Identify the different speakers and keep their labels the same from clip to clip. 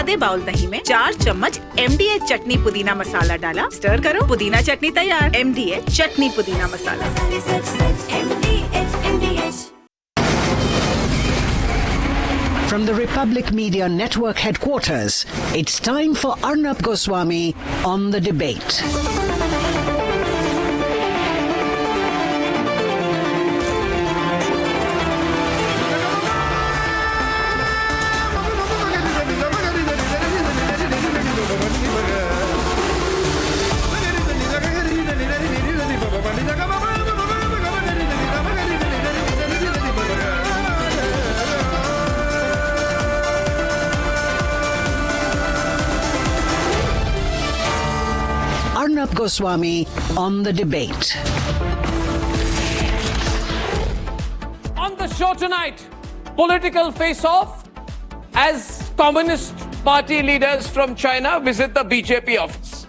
Speaker 1: आधे बाउल दही में 4 चम्मच MDH चटनी पुदीना मसाला डाला, स्टर करो, पुदीना चटनी तैयार। MDH चटनी पुदीना मसाला।
Speaker 2: From the Republic Media Network headquarters, it's time for Arnab Goswami on the debate. Arnab Goswami on the debate.
Speaker 3: On the show tonight, political face-off as Communist Party leaders from China visit the BJP office.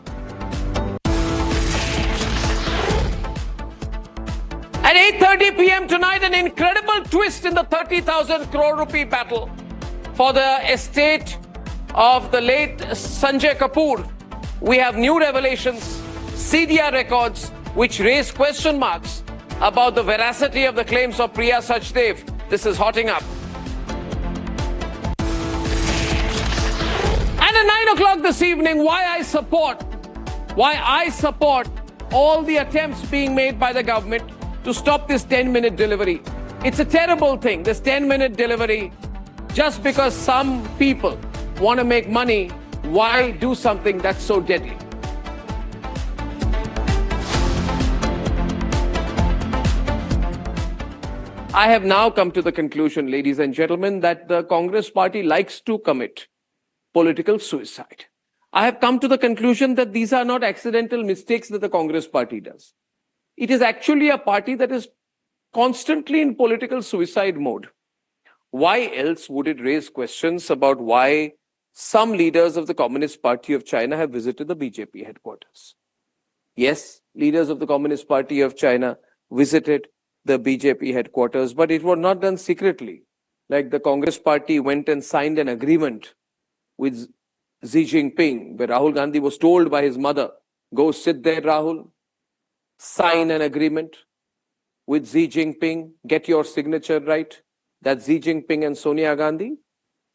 Speaker 3: At 8:30 p.m. tonight, an incredible twist in the 30,000 crore rupee battle for the estate of the late Sanjay Kapoor. We have new revelations, CDR records, which raise question marks about the veracity of the claims of Priya Sachdev. This is hotting up. And at 9 o'clock this evening, why I support all the attempts being made by the government to stop this 10-minute delivery. It's a terrible thing, this 10-minute delivery, just because some people want to make money. Why do something that's so deadly? I have now come to the conclusion, ladies and gentlemen, that the Congress party likes to commit political suicide. I have come to the conclusion that these are not accidental mistakes that the Congress party does. It is actually a party that is constantly in political suicide mode. Why else would it raise questions about why some leaders of the Communist Party of China have visited the BJP headquarters? Yes, leaders of the Communist Party of China visited the BJP headquarters, but it was not done secretly. Like the Congress Party went and signed an agreement with Xi Jinping, where Rahul Gandhi was told by his mother, go sit there, Rahul, sign an agreement with Xi Jinping, get your signature right. That's Xi Jinping and Sonia Gandhi.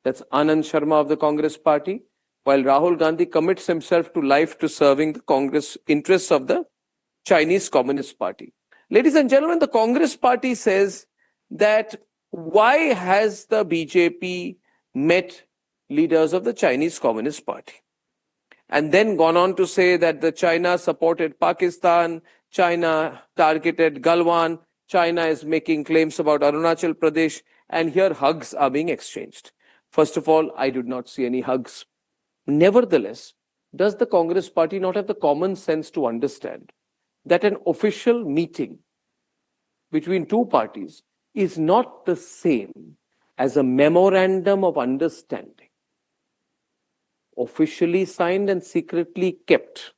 Speaker 3: That's Anand Sharma of the Congress Party, while Rahul Gandhi commits himself to life to serving the Congress interests of the Chinese Communist Party. Ladies and gentlemen, the Congress Party says that why has the BJP met leaders of the Chinese Communist Party? And then gone on to say that the China supported Pakistan, China targeted Galwan, China is making claims about Arunachal Pradesh, and here hugs are being exchanged. First of all, I did not see any hugs. Nevertheless, does the Congress Party not have the common sense to understand that an official meeting between two parties is not the same as a memorandum of understanding, officially signed and secretly kept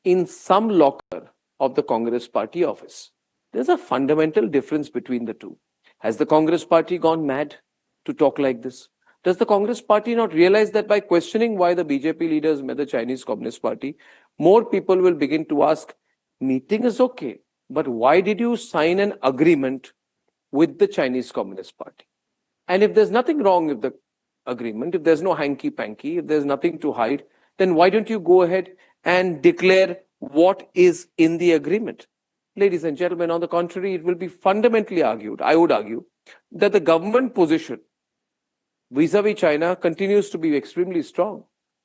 Speaker 3: in some locker of the Congress Party office? There's a fundamental difference between the two. Has the Congress Party gone mad to talk like this? Does the Congress Party not realize that by questioning why the BJP leaders met the Chinese Communist Party, more people will begin to ask, meeting is okay, but why did you sign an agreement with the Chinese Communist Party? And if there's nothing wrong with the agreement, if there's no hanky-panky, if there's nothing to hide, then why don't you go ahead and declare what is in the agreement? Ladies and gentlemen, on the contrary, it will be fundamentally argued, I would argue, that the government position vis-a-vis China continues to be extremely strong.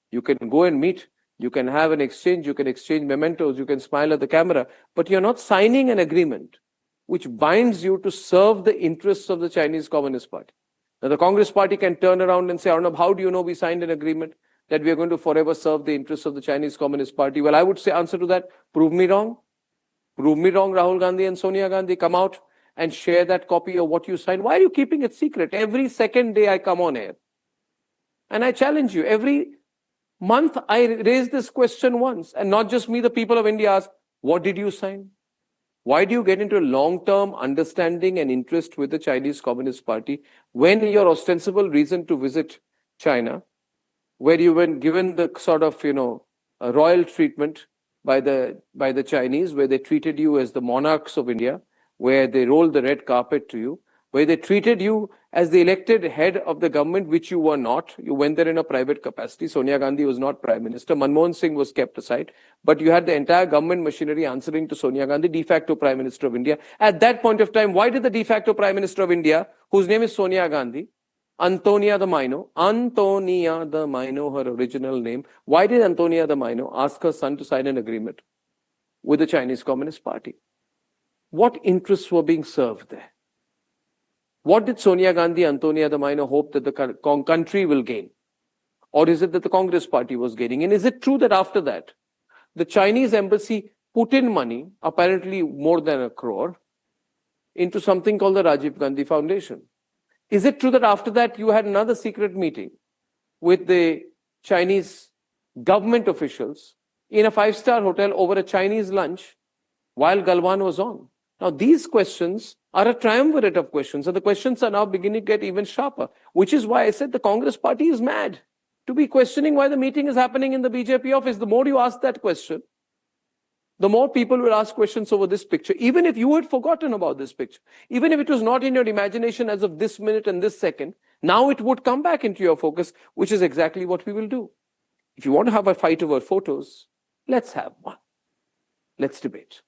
Speaker 3: You can go and meet, you can have an exchange, you can exchange mementos, you can smile at the camera, but you're not signing an agreement which binds you to serve the interests of the Chinese Communist Party. Now, the Congress Party can turn around and say, Arnab, how do you know we signed an agreement that we are going to forever serve the interests of the Chinese Communist Party? Well, I would say, answer to that, prove me wrong. Prove me wrong, Rahul Gandhi and Sonia Gandhi. Come out and share that copy of what you signed. Why are you keeping it secret? Every second day I come on air and I challenge you. Every month I raise this question once, and not just me, the people of India ask, what did you sign? Why do you get into a long-term understanding and interest with the Chinese Communist Party when your ostensible reason to visit China where you were given the sort of, royal treatment by the Chinese, where they treated you as the monarchs of India, where they rolled the red carpet to you, where they treated you as the elected head of the government, which you were not. You went there in a private capacity. Sonia Gandhi was not prime minister. Manmohan Singh was kept aside. But you had the entire government machinery answering to Sonia Gandhi, de facto prime minister of India. At that point of time, why did the de facto prime minister of India, whose name is Sonia Gandhi, Antonia the Minor, her original name, why did Antonia the Minor ask her son to sign an agreement with the Chinese Communist Party? What interests were being served there? What did Sonia Gandhi, Antonia the Minor hope that the country will gain? Or is it that the Congress Party was gaining? And is it true that after that, the Chinese embassy put in money, apparently more than 1 crore, into something called the Rajiv Gandhi Foundation? Is it true that after that you had another secret meeting with the Chinese government officials in a 5-star hotel over a Chinese lunch while Galwan was on? Now, these questions are a triumvirate of questions, and the questions are now beginning to get even sharper, which is why I said the Congress Party is mad to be questioning why the meeting is happening in the BJP office. The more you ask that question, the more people will ask questions over this picture, even if you had forgotten about this picture, even if it was not in your imagination as of this minute and this second, now it would come back into your focus, which is exactly what we will do. If you want to have a fight over photos, let's have one. Let's debate.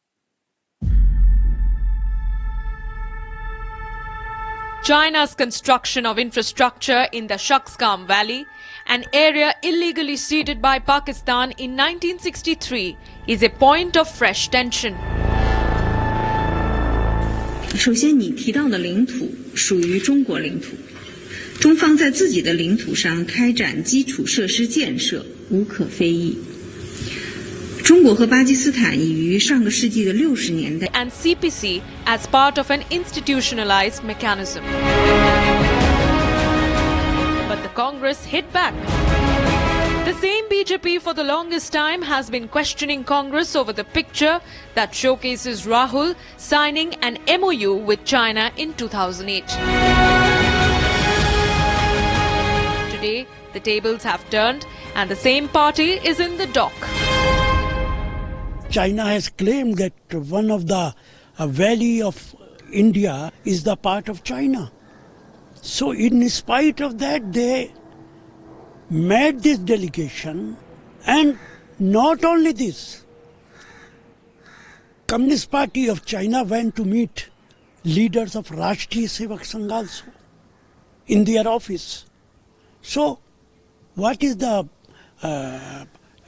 Speaker 4: China's construction of infrastructure in the Shaksgam Valley, an area illegally ceded by Pakistan in 1963, is a point of fresh tension.
Speaker 5: 首先，你提到的领土属于中国领土，中方在自己的领土上开展基础设施建设无可非议。中国和巴基斯坦已于上个世纪的60年代
Speaker 4: and CPC as part of an institutionalized mechanism. But the Congress hit back. The same BJP for the longest time has been questioning Congress over the picture that showcases Rahul signing an MOU with China in 2008. Today, the tables have turned and the same party is in the dock.
Speaker 6: China has claimed that one of the valley of India is the part of China. So in spite of that, they made this delegation, and not only this, Communist Party of China went to meet leaders of Rashtriya Sevak Sangh also in their office. So what is the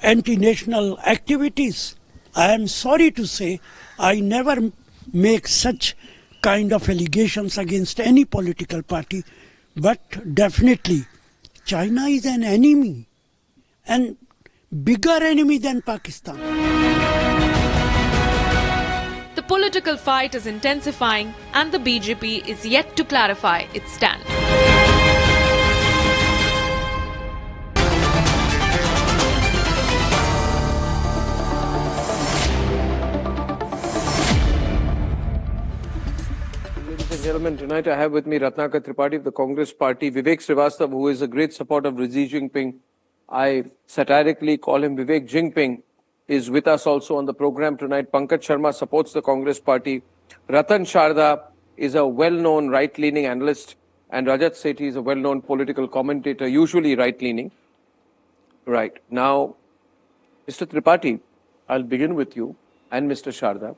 Speaker 6: anti-national activities? I am sorry to say, I never make such kind of allegations against any political party, but definitely China is an enemy, and bigger enemy than Pakistan.
Speaker 4: The political fight is intensifying and the BJP is yet to clarify its stand.
Speaker 3: Gentlemen, tonight I have with me Ratnakar Tripathi of the Congress Party, Vivek Srivastava, who is a great supporter of Xi Jinping. I satirically call him Vivek Jinping, is with us also on the program tonight. Pankaj Sharma supports the Congress Party. Ratan Sharda is a well-known right-leaning analyst, and Rajat Sethi is a well-known political commentator, usually right-leaning. Right. Now, Mr. Tripathi, I'll begin with you and Mr. Sharda.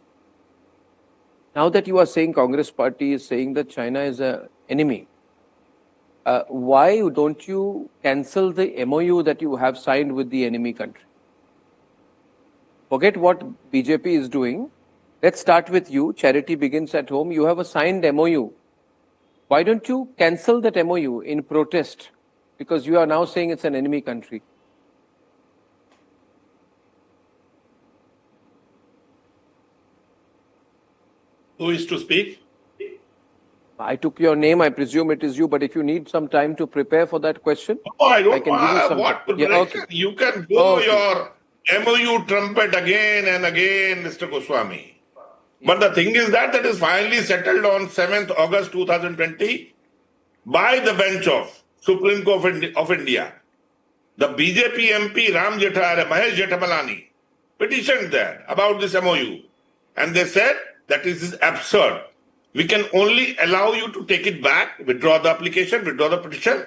Speaker 3: Now that you are saying Congress Party is saying that China is an enemy, why don't you cancel the MOU that you have signed with the enemy country? Forget what BJP is doing. Let's start with you. Charity begins at home. You have a signed MOU. Why don't you cancel that MOU in protest? Because you are now saying it's an enemy country.
Speaker 7: Who is to speak?
Speaker 3: I took your name. I presume it is you. But if you need some time to prepare for that question,
Speaker 7: Oh, I don't
Speaker 3: I can give you some.
Speaker 7: what
Speaker 3: Yeah,
Speaker 7: preparation.
Speaker 3: okay.
Speaker 7: You can blow
Speaker 3: Okay.
Speaker 7: your MOU trumpet again and again, Mr. Goswami. But the thing is that is finally settled on 7th August 2020 by the bench of Supreme Court of India. the BJP MP Mahesh Jethmalani petitioned there about this MOU. And they said that this is absurd. We can only allow you to take it back, withdraw the application, withdraw the petition.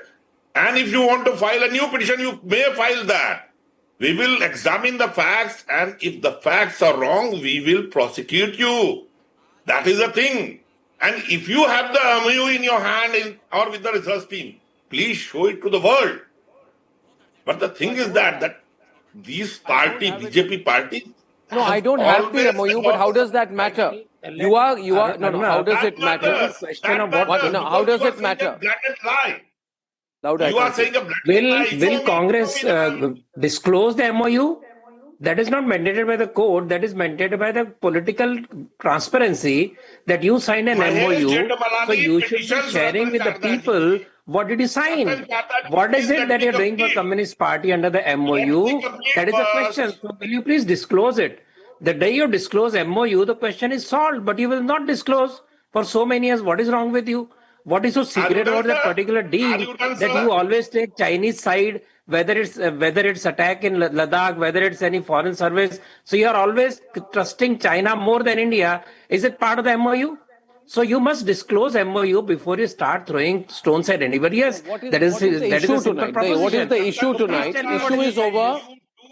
Speaker 7: And if you want to file a new petition, you may file that. We will examine the facts, and if the facts are wrong, we will prosecute you. That is the thing. And if you have the MOU in your hand or with the research team, please show it to the world. But the thing is that these BJP parties.
Speaker 3: No, I don't have the MOU, but how does that matter? You are, no, how does it matter? How does it matter?
Speaker 7: Blatant lie.
Speaker 3: Louder,
Speaker 7: You are saying a blatant lie.
Speaker 8: Will Congress disclose the MOU? That is not mandated by the code. That is mandated by the political transparency that you signed an MOU. So you should be sharing with the people what did you sign. What is it that you're doing for Communist Party under the MOU? That is the question. So will you please disclose it? The day you disclose MOU, the question is solved. But you will not disclose for so many years. What is wrong with you? What is so secret about that particular deal that you always take Chinese side, whether it's attack in Ladakh, whether it's any foreign service? So you are always trusting China more than India. Is it part of the MOU? So you must disclose MOU before you start throwing stones at anybody else. That is a simple proposition.
Speaker 3: What is the issue tonight?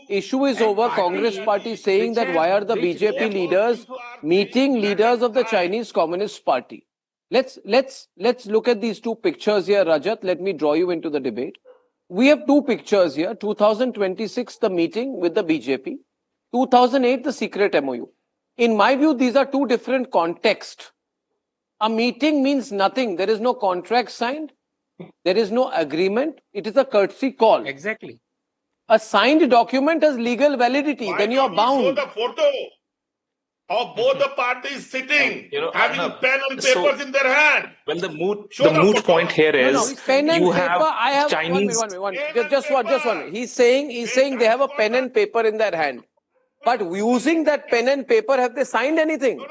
Speaker 3: Issue is over. Congress party saying that why are the BJP leaders meeting leaders of the Chinese Communist Party? Let's look at these two pictures here, Rajat. Let me draw you into the debate. We have two pictures here. 2026, the meeting with the BJP. 2008, the secret MOU. In my view, these are two different contexts. A meeting means nothing. There is no contract signed. There is no agreement. It is a courtesy call.
Speaker 8: Exactly.
Speaker 3: A signed document has legal validity. Then you are bound.
Speaker 7: Show the photo of both the parties sitting, having a pen and papers in their hand.
Speaker 9: Well, the moot point here is
Speaker 3: pen and
Speaker 9: you
Speaker 3: paper.
Speaker 9: have Chinese.
Speaker 3: One minute. Just one minute. He's saying they have a pen and paper in their hand. But using that pen and paper, have they signed anything?
Speaker 7: No,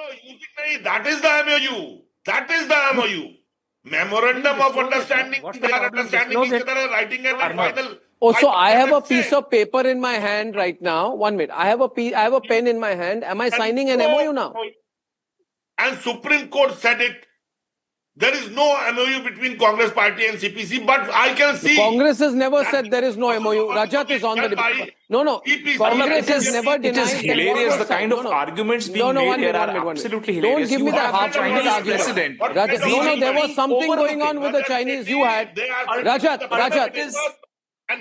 Speaker 7: that is the MOU. That is the MOU. Memorandum of understanding. They are understanding each other, writing a final.
Speaker 3: Oh, so I have a piece of paper in my hand right now. 1 minute. I have a pen in my hand. Am I signing an MOU now?
Speaker 7: And Supreme Court said it. There is no MOU between Congress Party and CPC, but I can see.
Speaker 3: Congress has never said there is no MOU. Rajat is on the debate. No. Congress has never denied.
Speaker 9: It is hilarious. The kind of arguments being made here are absolutely hilarious.
Speaker 3: Don't give me the half
Speaker 9: Chinese
Speaker 3: argument.
Speaker 9: president.
Speaker 3: Rajat, there was something going on with the Chinese. You had. Rajat.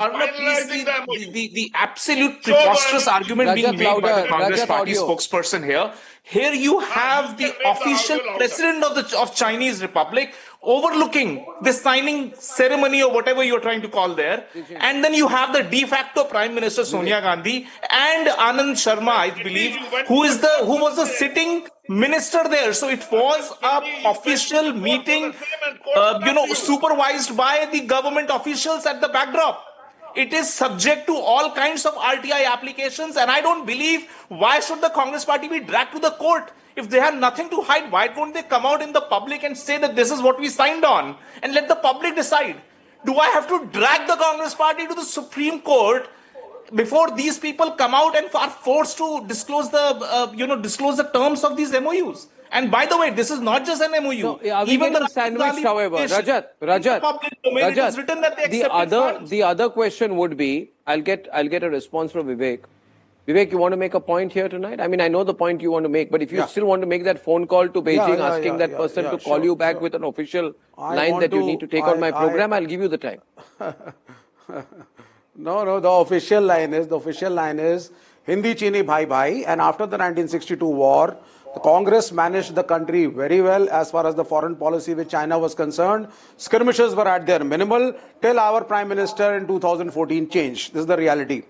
Speaker 9: Arnab, please, the absolute preposterous argument being made by the Congress Party spokesperson here. Here you have the official president of Chinese Republic overlooking the signing ceremony or whatever you're trying to call there. And then you have the de facto Prime Minister Sonia Gandhi and Anand Sharma, I believe, who was the sitting minister there. So it was an official meeting, supervised by the government officials at the backdrop. It is subject to all kinds of RTI applications, and I don't believe why should the Congress Party be dragged to the court? If they have nothing to hide, why don't they come out in the public and say that this is what we signed on and let the public decide? Do I have to drag the Congress Party to the Supreme Court before these people come out and are forced to disclose the terms of these MOUs? And by the way, this is not just an MOU.
Speaker 3: No, even the sandwich, however, Rajat, the other question would be, I'll get a response from Vivek. Vivek, you want to make a point here tonight? I mean, I know the point you want to make, but if you still want to make that phone call to Beijing asking that person to call you back with an official line that you need to take on my program, I'll give you the time.
Speaker 10: No, the official line is Hindi Chini Bhai Bhai, and after the 1962 war, the Congress managed the country very well as far as the foreign policy with China was concerned. Skirmishes were at their minimal till our Prime Minister in 2014 changed. This is the reality.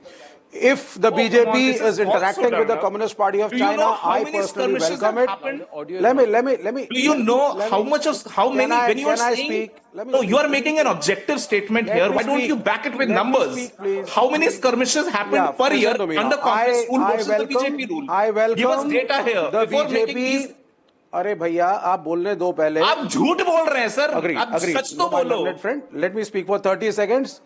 Speaker 10: If the BJP is interacting with the Communist Party of China, I personally welcome it. Let me.
Speaker 9: Do you know how many? When you are saying, no, you are making an objective statement here. Why don't you back it with numbers? How many skirmishes happen per year under Congress rule versus the BJP rule?
Speaker 10: I welcome.
Speaker 9: Give us data here.
Speaker 10: The BJP. अरे भैया आप बोलने दो पहले.
Speaker 9: आप झूठ बोल रहे हैं सर. आप सच तो बोलो.
Speaker 10: Friend, let me speak for 30 seconds.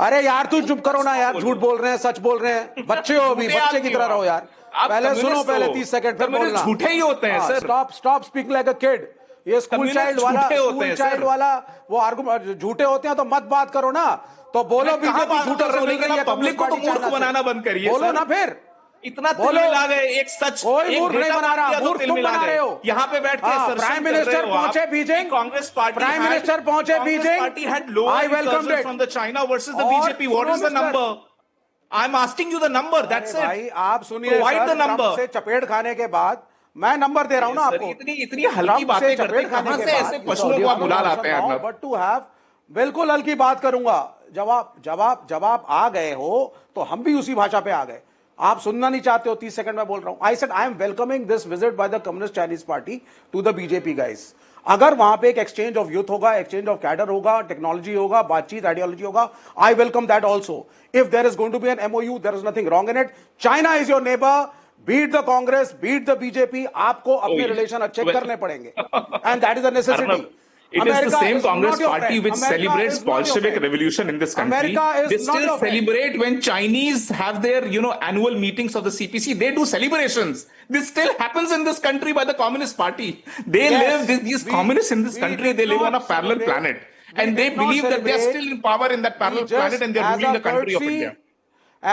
Speaker 10: अरे यार तू चुप करो ना यार, झूठ बोल रहे हैं, सच बोल रहे हैं, बच्चे हो अभी, बच्चे की तरह रहो यार। पहले सुनो, पहले 30 सेकंड फिर बोलना।
Speaker 9: झूठे ही होते हैं sir.
Speaker 10: Stop speaking like a kid. ये स्कूल चाइल्ड वाला वो आर्गुमेंट झूठे होते हैं तो मत बात करो ना, तो बोलो बीजेपी झूठा कर रही है,
Speaker 9: पब्लिक को तो मूर्ख बनाना बंद करिए।
Speaker 10: बोलो ना फिर,
Speaker 9: इतना तिल मिला गए, एक सच
Speaker 10: कोई मूर्ख नहीं बना रहा, मूर्ख तुम बना रहे हो।
Speaker 9: यहाँ पे बैठ के
Speaker 10: प्राइम मिनिस्टर पहुंचे Beijing,
Speaker 9: Congress party,
Speaker 10: prime minister पहुंचे Beijing, I welcome it
Speaker 9: from the China versus the BJP. What is the number? I am asking you the number, that's it.
Speaker 10: भाई आप सुनिए, ट्रंप से चपेट खाने के बाद मैं नंबर दे रहा हूं ना आपको।
Speaker 9: इतनी हल्की बातें करते हैं, कहां से ऐसे पशुओं को आप बुला लाते हैं?
Speaker 10: बट टू हैव, बिल्कुल हल्की बात करूंगा। जब आप आ गए हो तो हम भी उसी भाषा पे आ गए। आप सुनना नहीं चाहते हो, 30 सेकंड में बोल रहा हूं। I said I am welcoming this visit by the communist Chinese party to the BJP guys. अगर वहां पे एक एक्सचेंज ऑफ यूथ होगा, एक्सचेंज ऑफ कैडर होगा, टेक्नोलॉजी होगा, बातचीत, आइडियोलॉजी होगा, I welcome that also. If there is going to be an MOU, there is nothing wrong in it. China is your neighbour, beat the Congress, beat the BJP. आपको अपने relation अच्छे करने पड़ेंगे, and that is a necessity.
Speaker 9: It is the same Congress party which celebrates Bolshevik revolution in this country. They still celebrate when Chinese have their, annual meetings of the CPC. They do celebrations. This still happens in this country by the Communist Party. They live, these communists in this country, they live on a parallel planet. And they believe that they are still in power in that parallel planet and they are ruling the country of India.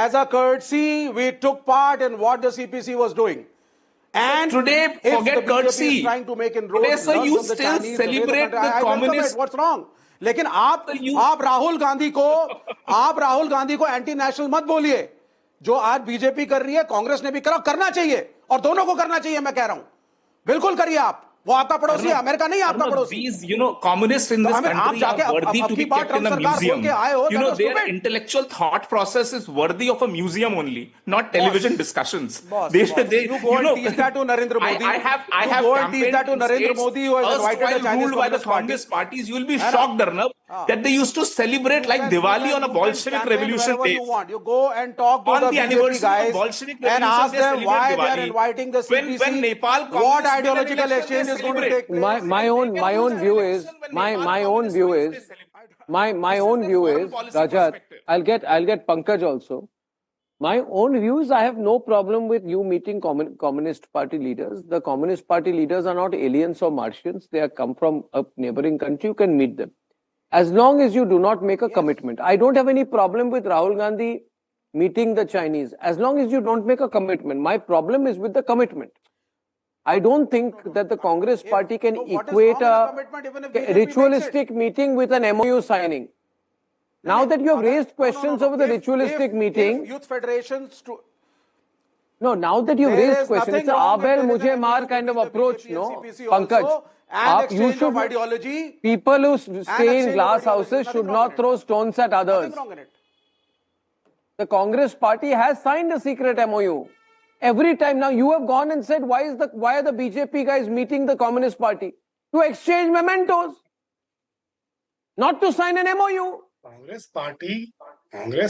Speaker 10: As a courtesy, we took part in what the CPC was doing. And
Speaker 9: so today, forget courtesy.
Speaker 10: Trying to make inroads,
Speaker 9: today, sir, you still celebrate the communist.
Speaker 10: What's wrong? लेकिन आप राहुल गांधी को anti national मत बोलिए। जो आज BJP कर रही है, कांग्रेस ने भी करना चाहिए, और दोनों को करना चाहिए। मैं कह रहा हूं, बिल्कुल करिए आप। वो आपका पड़ोसी है, अमेरिका नहीं आपका पड़ोसी।
Speaker 9: These, communists in this country are worthy to be kept in a museum. Their intellectual thought process is worthy of a museum only, not television discussions.
Speaker 10: You go and teach that to Narendra Modi.
Speaker 9: I have
Speaker 10: go and teach that to Narendra Modi, who has invited the Chinese
Speaker 9: by the Communist parties. You will be shocked, Arnab, that they used to celebrate like Diwali on a Bolshevik revolution day.
Speaker 10: You go and talk to the BJP guys and ask them why they are inviting the CPC.
Speaker 9: When Nepal,
Speaker 10: what ideological exchange is going to take place?
Speaker 3: My own view is Rajat. I'll get Pankaj also. My own view is I have no problem with you meeting Communist Party leaders. The Communist Party leaders are not aliens or Martians. They have come from a neighboring country. You can meet them. As long as you do not make a commitment. I don't have any problem with Rahul Gandhi meeting the Chinese. As long as you don't make a commitment. My problem is with the commitment. I don't think that the Congress party can equate a ritualistic meeting with an MOU signing. Now that you have raised questions over the ritualistic meeting,
Speaker 10: youth federations to
Speaker 3: now that you've raised questions, it's a Abel Mujhe Maar kind of approach, no? Pankaj, you should,
Speaker 10: ideology,
Speaker 3: people who stay in glass houses should not throw stones at others. The Congress party has signed a secret MOU. Every time now you have gone and said, why are the BJP guys meeting the Communist Party? To exchange mementos, not to sign an MOU.
Speaker 11: Congress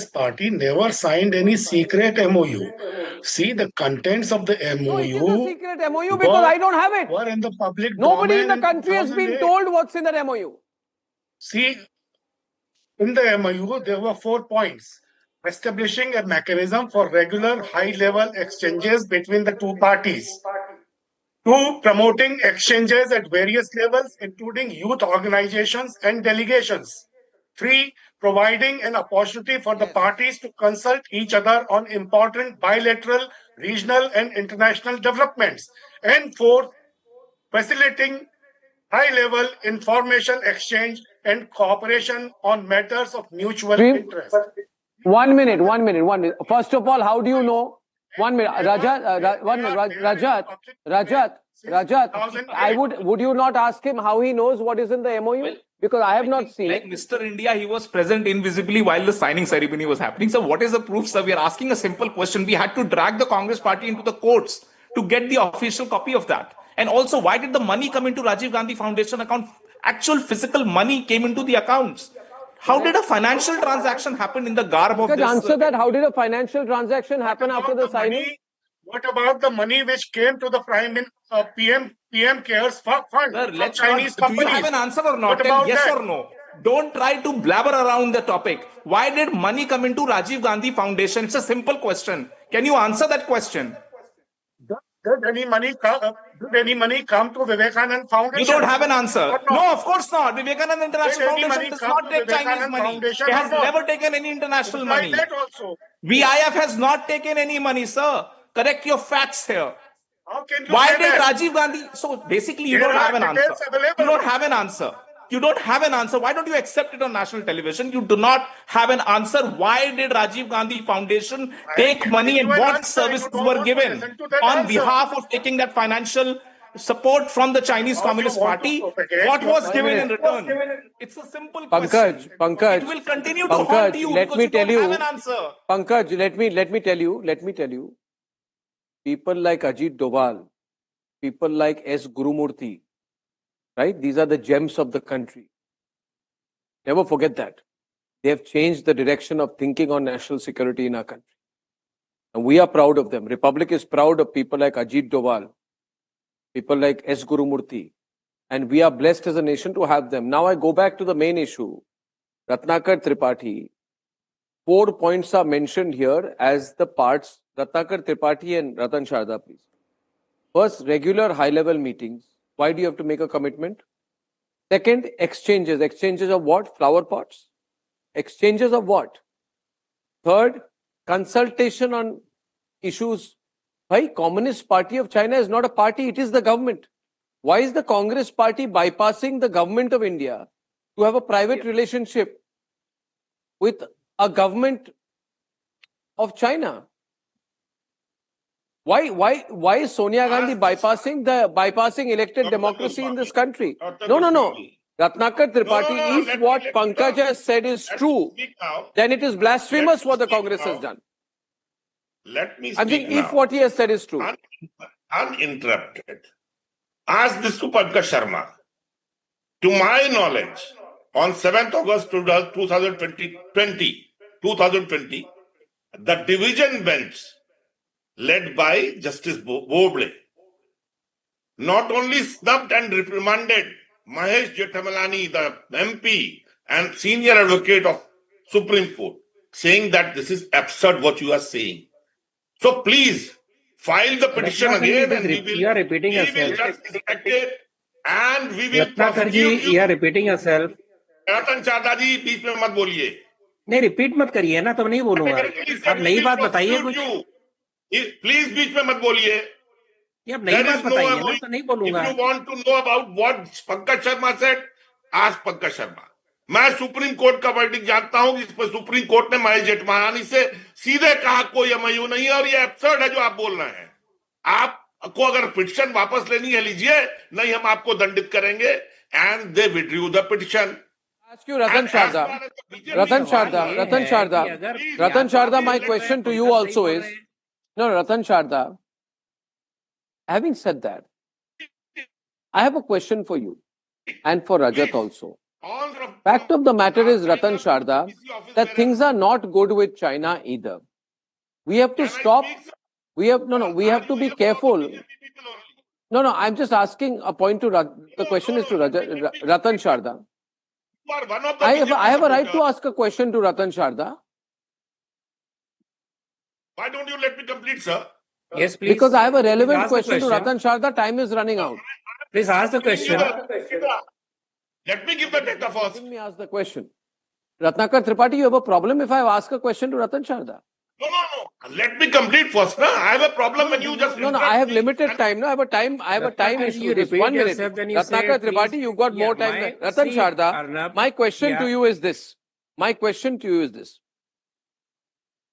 Speaker 11: party never signed any secret MOU. See, the contents of the MOU.
Speaker 3: No, it is a secret MOU because I don't have it.
Speaker 11: Were in the public
Speaker 3: Nobody in
Speaker 11: domain
Speaker 3: the country has been told what's in that MOU.
Speaker 11: See, in the MOU, there were 4 points. Establishing a mechanism for regular high-level exchanges between the two parties. 2, promoting exchanges at various levels, including youth organizations and delegations. 3, providing an opportunity for the parties to consult each other on important bilateral, regional, and international developments. And 4, facilitating high-level information exchange and cooperation on matters of mutual interest.
Speaker 3: 1 minute. First of all, how do you know? 1 minute. Rajat, would you not ask him how he knows what is in the MOU? Because I have not seen
Speaker 9: like
Speaker 3: it.
Speaker 9: Mr. India, he was present invisibly while the signing ceremony was happening. So what is the proof, sir? We are asking a simple question. We had to drag the Congress party into the courts to get the official copy of that. And also, why did the money come into Rajiv Gandhi Foundation account? Actual physical money came into the accounts. How did a financial transaction happen in the garb of this?
Speaker 3: Answer that. How did a financial transaction happen after the signing?
Speaker 11: What about the money which came to the PM Cares Fund?
Speaker 9: Sir, let's
Speaker 11: Chinese
Speaker 9: not,
Speaker 11: companies?
Speaker 9: Do you have an answer or not?
Speaker 11: What about
Speaker 9: yes
Speaker 11: that?
Speaker 9: or no? Don't try to blabber around the topic. Why did money come into Rajiv Gandhi Foundation? It's a simple question. Can you answer that question?
Speaker 11: Did any money come to Vivekanand Foundation?
Speaker 9: You don't have an answer. No, of course not. Vivekanand International
Speaker 11: Did any
Speaker 9: Foundation
Speaker 11: money
Speaker 9: does
Speaker 11: come
Speaker 9: not
Speaker 11: to
Speaker 9: take Chinese
Speaker 11: Vivekanand
Speaker 9: money.
Speaker 11: Foundation
Speaker 9: It has
Speaker 11: or not?
Speaker 9: never taken any international
Speaker 11: Reply
Speaker 9: money.
Speaker 11: that also.
Speaker 9: VIF has not taken any money, sir. Correct your facts here.
Speaker 11: How can you
Speaker 9: Why
Speaker 11: say
Speaker 9: did
Speaker 11: that?
Speaker 9: Rajiv Gandhi? So basically, you
Speaker 11: There
Speaker 9: don't
Speaker 11: are
Speaker 9: have an answer.
Speaker 11: details available.
Speaker 9: You don't have an answer. You don't have an answer. Why don't you accept it on national television? You do not have an answer. Why did Rajiv Gandhi Foundation take money and what services were given on behalf of taking that financial support from the Chinese Communist Party? What was given in return? It's a simple question.
Speaker 3: Pankaj,
Speaker 9: it will continue to haunt you
Speaker 3: let
Speaker 9: because
Speaker 3: me
Speaker 9: you
Speaker 3: tell
Speaker 9: don't
Speaker 3: you,
Speaker 9: have an answer.
Speaker 3: Pankaj, let me tell you, people like Ajit Doval, people like S. Gurumurthy, right? These are the gems of the country. Never forget that. They have changed the direction of thinking on national security in our country. And we are proud of them. Republic is proud of people like Ajit Doval, people like S. Gurumurthy. And we are blessed as a nation to have them. Now I go back to the main issue. Ratnakar Tripathi. 4 points are mentioned here as the parts. Ratnakar Tripathi and Ratan Sharda, please. First, regular high-level meetings. Why do you have to make a commitment? Second, exchanges. Exchanges of what? Flower pots. Exchanges of what? Third, consultation on issues. Why? Communist Party of China is not a party, it is the government. Why is the Congress Party bypassing the government of India to have a private relationship with a government of China? Why is Sonia Gandhi bypassing elected democracy in this country? No. Ratnakar Tripathi, if what Pankaj has said is true, then it is blasphemous what the Congress has done.
Speaker 7: Let me speak
Speaker 3: I think
Speaker 7: now.
Speaker 3: if what he has said is true.
Speaker 7: Uninterrupted. Ask this to Pankaj Sharma. To my knowledge, on 7th August 2020, the division bench led by Justice Boble not only snubbed and reprimanded Mahesh Jethmalani, the MP and senior advocate of Supreme Court, saying that this is absurd what you are saying. So please file the petition again and
Speaker 8: you are repeating yourself.
Speaker 7: We will just respect it and we will
Speaker 8: prosecute you. You are repeating yourself.
Speaker 7: रतन चादा जी बीच में मत बोलिए.
Speaker 8: नहीं repeat मत करिए ना, तो नहीं बोलूंगा. आप नई बात बताइए कुछ.
Speaker 7: प्लीज बीच में मत बोलिए.
Speaker 8: आप नई बात बताइए ना, तो नहीं बोलूंगा.
Speaker 7: If you want to know about what Pankaj Sharma said, ask Pankaj Sharma. मैं सुप्रीम कोर्ट का वर्डिक्ट जानता हूं, जिस पर सुप्रीम कोर्ट ने महेश जेठमलानी से सीधे कहा कोई एमओयू नहीं है और ये एब्सर्ड है जो आप बोल रहे हैं. आपको अगर पिटिशन वापस लेनी है लीजिए, नहीं हम आपको दंडित करेंगे. And they withdrew the petition.
Speaker 3: Ask you, Ratan Sharda, my question to you also is, no, Ratan Sharda, having said that, I have a question for you and for Rajat also. Fact of the matter is, Ratan Sharda, that things are not good with China either. We have to stop. We have to be careful. No, I'm just asking a point to the question is to Ratan Sharda. I have a right to ask a question to Ratan Sharda.
Speaker 7: Why don't you let me complete, sir?
Speaker 8: Yes, please.
Speaker 3: Because I have a relevant question to Ratan Sharda. Time is running out.
Speaker 8: Please ask the question.
Speaker 7: Let me give the data first.
Speaker 3: Let me ask the question. Ratnakar Tripathi, you have a problem if I ask a question to Ratan Sharda?
Speaker 7: No. Let me complete first. No? I have a problem when you just...
Speaker 3: No, I have limited time. No, I have a time issue. Just 1 minute. Ratnakar Tripathi, you got more time. Ratan Sharda, my question to you is this.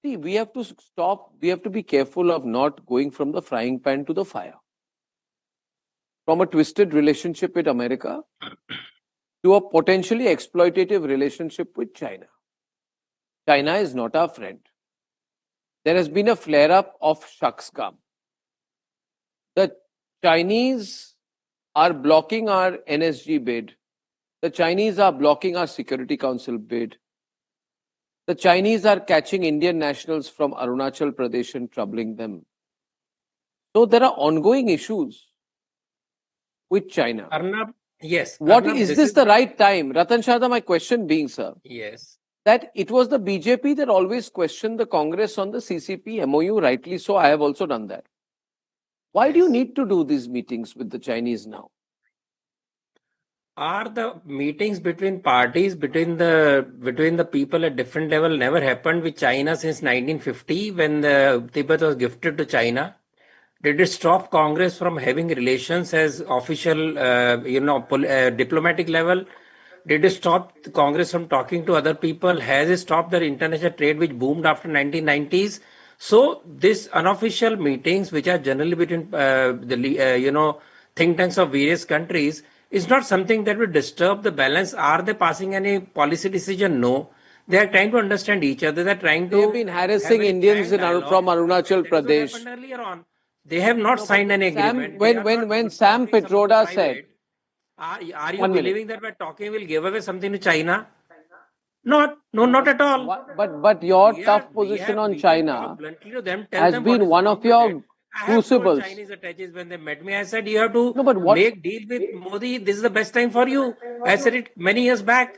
Speaker 3: See, we have to stop. We have to be careful of not going from the frying pan to the fire. From a twisted relationship with America to a potentially exploitative relationship with China. China is not our friend. There has been a flare-up of Shaksgam. The Chinese are blocking our NSG bid. The Chinese are blocking our Security Council bid. The Chinese are catching Indian nationals from Arunachal Pradesh and troubling them. So there are ongoing issues with China.
Speaker 8: Arnab, Yes.
Speaker 3: What
Speaker 8: Arnab,
Speaker 3: is this the right time? Ratan Shada, my question being, sir,
Speaker 8: Yes.
Speaker 3: that it was the BJP that always questioned the Congress on the CCP MOU, rightly so. I have also done that. Why do you need to do these meetings with the Chinese now?
Speaker 8: Are the meetings between parties, between the people at different level never happened with China since 1950 when the Tibet was gifted to China? Did it stop Congress from having relations as official, diplomatic level? Did it stop Congress from talking to other people? Has it stopped the international trade which boomed after 1990s? So these unofficial meetings, which are generally between think tanks of various countries, is not something that will disturb the balance. Are they passing any policy decision? No. They are trying to understand each other. They are trying to.
Speaker 3: They have been harassing Indians from Arunachal Pradesh.
Speaker 8: Earlier on. They have not signed any agreement.
Speaker 3: When Sam Petroda said,
Speaker 8: are you believing that by talking we'll give away something to China? Not at all.
Speaker 3: But your tough position on China has been one of your crucibles.
Speaker 8: Chinese attaches when they met me. I said you have to make deal with Modi. This is the best time for you. I said it many years back.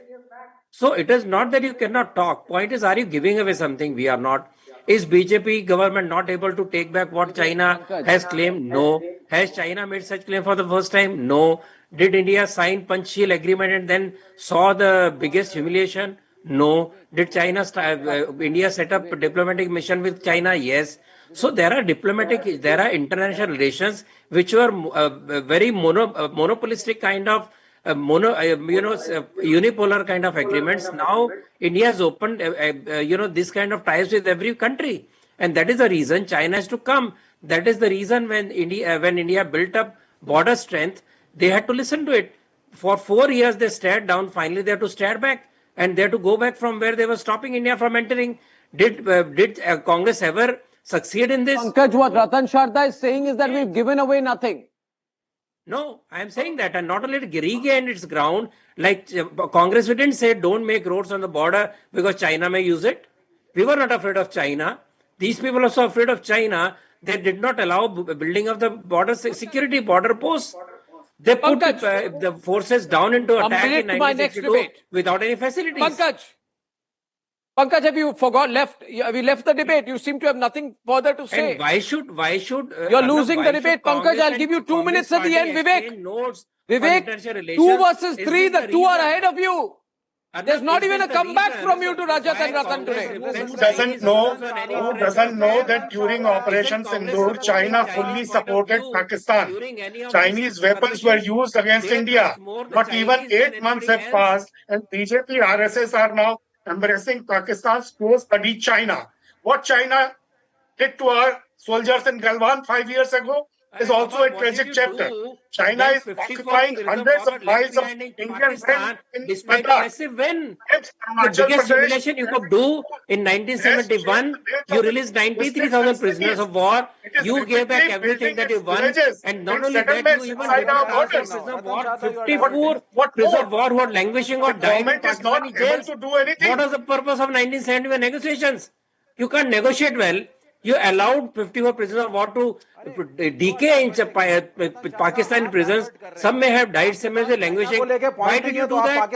Speaker 8: So it is not that you cannot talk. Point is, are you giving away something? We are not. Is BJP government not able to take back what China has claimed? No. Has China made such claim for the first time? No. Did India sign Panchsheel agreement and then saw the biggest humiliation? No. Did India set up a diplomatic mission with China? Yes. So there are international relations which were very monopolistic kind of unipolar kind of agreements. Now India has opened this kind of ties with every country, and that is the reason China has to come. That is the reason when India built up border strength, they had to listen to it. For 4 years they stared down. Finally they have to stare back, and they have to go back from where they were stopping India from entering. Did Congress ever succeed in this?
Speaker 3: Pankaj, what Ratan Sharda is saying is that we've given away nothing.
Speaker 8: No, I am saying that, and not only to regain its ground, like Congress, we didn't say don't make roads on the border because China may use it. We were not afraid of China. These people are so afraid of China, they did not allow building of the border security, border posts. They put the forces down into attack in 1962 without any facilities.
Speaker 3: Pankaj, have you left the debate? You seem to have nothing further to say.
Speaker 8: And why should
Speaker 3: you're losing the debate, Pankaj? I'll give you 2 minutes at the end, Vivek. Vivek, 2 versus 3, the 2 are ahead of you. There's not even a comeback from you to Rajat and Ratan today.
Speaker 11: Who doesn't know that during Operation Sindoor, China fully supported Pakistan. Chinese weapons were used against India. Not even 8 months have passed, and BJP RSS are now embracing Pakistan's close buddy China. What China did to our soldiers in Galwan 5 years ago is also a tragic chapter. China is occupying hundreds of miles of Indian land
Speaker 8: despite a massive win. The biggest humiliation you could do in 1971, you released 93,000 prisoners of war. You gave back everything that you won, and not only that, you even gave back prisoners of war. 54 prisoners of war who are languishing or dying in Pakistani jails. What was the purpose of 1971 negotiations? You can't negotiate well. You allowed 54 prisoners of war to decay in Pakistani prisons. Some may have died, some may be languishing. Why did you do that?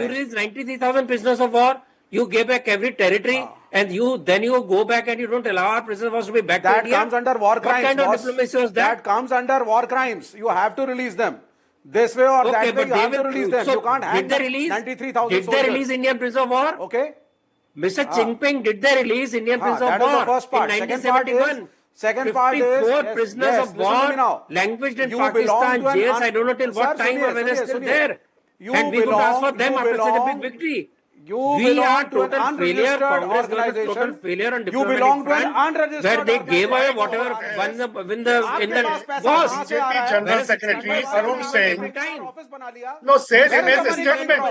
Speaker 8: You released 93,000 prisoners of war. You gave back every territory, and then you go back and you don't allow our prisoners of war to be back to India.
Speaker 10: That comes under war crimes.
Speaker 8: What kind of diplomacy was that?
Speaker 10: That comes under war crimes. You have to release them. This way or that way, you have to release them. You can't have 93,000 soldiers.
Speaker 8: Did they release Indian prisoners of war?
Speaker 10: Okay.
Speaker 8: Mr. Jinping, did they release Indian prisoners of war in 1971?
Speaker 10: Second part is
Speaker 8: 54 prisoners of war languished in Pakistan jails. I don't know till what time or when they're still there. And we would ask for them after such a big victory. We are total failure. Congress was total failure on diplomatic front, where they gave away whatever won in the was.
Speaker 11: BJP General Secretary Arun Singh said in his statement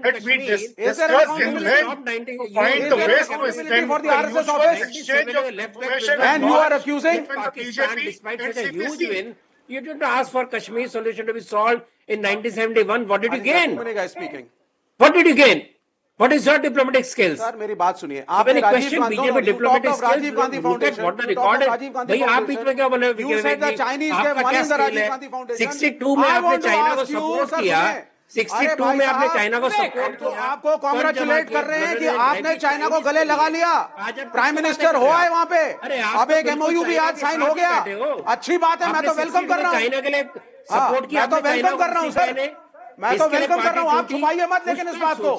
Speaker 11: that we discussed in length to find the best to strengthen the mutual exchange of information.
Speaker 10: And you are accusing
Speaker 8: Pakistan, despite such a huge win, you didn't ask for Kashmir solution to be solved in 1971. What did you gain?
Speaker 10: Too many guys speaking.
Speaker 8: What did you gain? What is your diplomatic skills?
Speaker 10: Sir मेरी बात सुनिए,
Speaker 8: आपने
Speaker 10: आपने
Speaker 8: Rajiv BJP diplomatic
Speaker 10: Rajiv Gandhi foundation,
Speaker 8: what the record है भाई, आप बीच में क्या बोले?
Speaker 10: You said the Chinese gave money in the Rajiv Gandhi Foundation.
Speaker 8: 62 में आपने चाइना को सपोर्ट किया, 62 में आपने चाइना को सपोर्ट किया,
Speaker 10: आपको कॉन्ग्रेचुलेट कर रहे हैं कि आपने चाइना को गले लगा लिया, प्राइम मिनिस्टर हुआ है वहाँ पे, अब एक MOU भी आज साइन हो गया, अच्छी बात है, मैं तो वेलकम कर रहा हूँ,
Speaker 8: चाइना के लिए सपोर्ट किया,
Speaker 10: मैं तो वेलकम कर रहा हूँ सर, मैं तो वेलकम कर रहा हूँ, आप छुपाइए मत लेकिन इस बात को,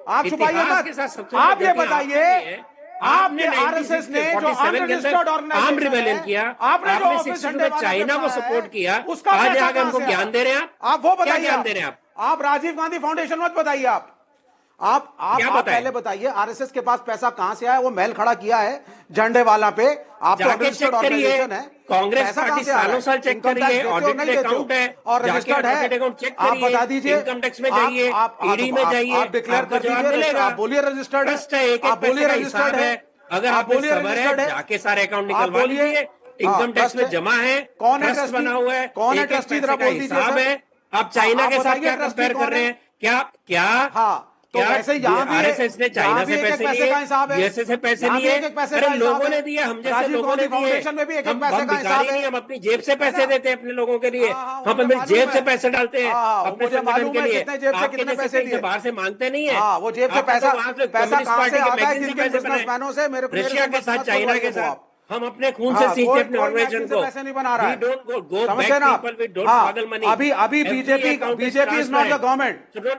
Speaker 10: आप छुपाइए मत, आप ये बताइए, आपने आरएसएस ने जो अनरजिस्टर्ड
Speaker 8: आर्म रिबेलियन किया,
Speaker 10: आपने जो
Speaker 8: ऑफिस में चाइना को सपोर्ट किया,
Speaker 10: उसका
Speaker 8: आज आगे हमको ज्ञान दे रहे हैं
Speaker 10: आप वो बताइए,
Speaker 8: ज्ञान दे रहे हैं
Speaker 10: आप राजीव गांधी फाउंडेशन मत बताइए, आप पहले बताइए आरएसएस के पास पैसा कहां से आया, वो महल खड़ा किया है झंडे वाला पे, आप तो
Speaker 8: चेक करिए, कांग्रेस पार्टी सालों साल चेक करिए, ऑडिटेड अकाउंट है
Speaker 10: और रजिस्टर्ड है,
Speaker 8: आप बता दीजिए, इनकम टैक्स में जाइए, ईडी में जाइए,
Speaker 10: आप डिक्लेयर कर दीजिए, आप बोलिए रजिस्टर्ड है, आप बोलिए रजिस्टर्ड है,
Speaker 8: अगर आप बोलिए रजिस्टर्ड है, जाके सारे अकाउंट निकलवा लीजिए, इनकम टैक्स में जमा है,
Speaker 10: कौन है
Speaker 8: ट्रस्ट बना हुआ है,
Speaker 10: कौन है ट्रस्टी, जरा बोल दीजिए सर,
Speaker 8: आप चाइना के साथ क्या कंपेयर कर रहे हैं, क्या
Speaker 10: तो वैसे यहाँ भी
Speaker 8: आरएसएस ने चाइना से पैसे लिए, यूएसए से पैसे लिए, अरे लोगों ने दिए, हम जैसे लोगों ने दिए, हम भिखारी नहीं, हम अपनी जेब से पैसे देते हैं अपने लोगों के लिए, हम अपनी जेब से पैसे डालते हैं अपने संगठन के लिए, आपके जैसे कहीं से बाहर से मांगते नहीं है,
Speaker 10: वो जेब से पैसा
Speaker 8: कम्युनिस्ट पार्टी के मैगजीन से पैसे बने, रशिया के साथ, चाइना के साथ हम अपने खून से सीखते अपने ऑर्गेनाइजेशन को,
Speaker 10: पैसे नहीं बना रहा है,
Speaker 8: समझते ना,
Speaker 10: अभी BJP is not the government,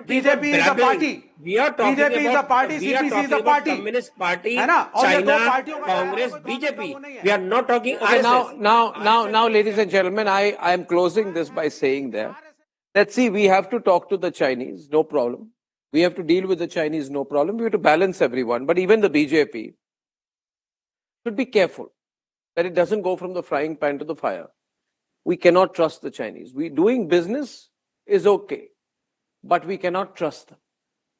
Speaker 10: BJP is a party, BJP is a party, CPC is a party,
Speaker 8: communist party,
Speaker 10: है ना,
Speaker 8: China, Congress, BJP, we are not talking
Speaker 3: now ladies and gentlemen, I am closing this by saying let's see, we have to talk to the Chinese, no problem, we have to deal with the Chinese, no problem, we have to balance everyone, but even the BJP should be careful that it doesn't go from the frying pan to the fire. We cannot trust the Chinese. Doing business is okay, but we cannot trust them.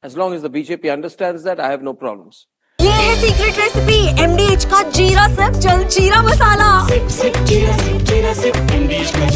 Speaker 3: As long as the BJP understands that, I have no problems.
Speaker 12: ये है secret recipe MDH का जीरा SIP जल जीरा मसाला। SIP जीरा SIP MDH का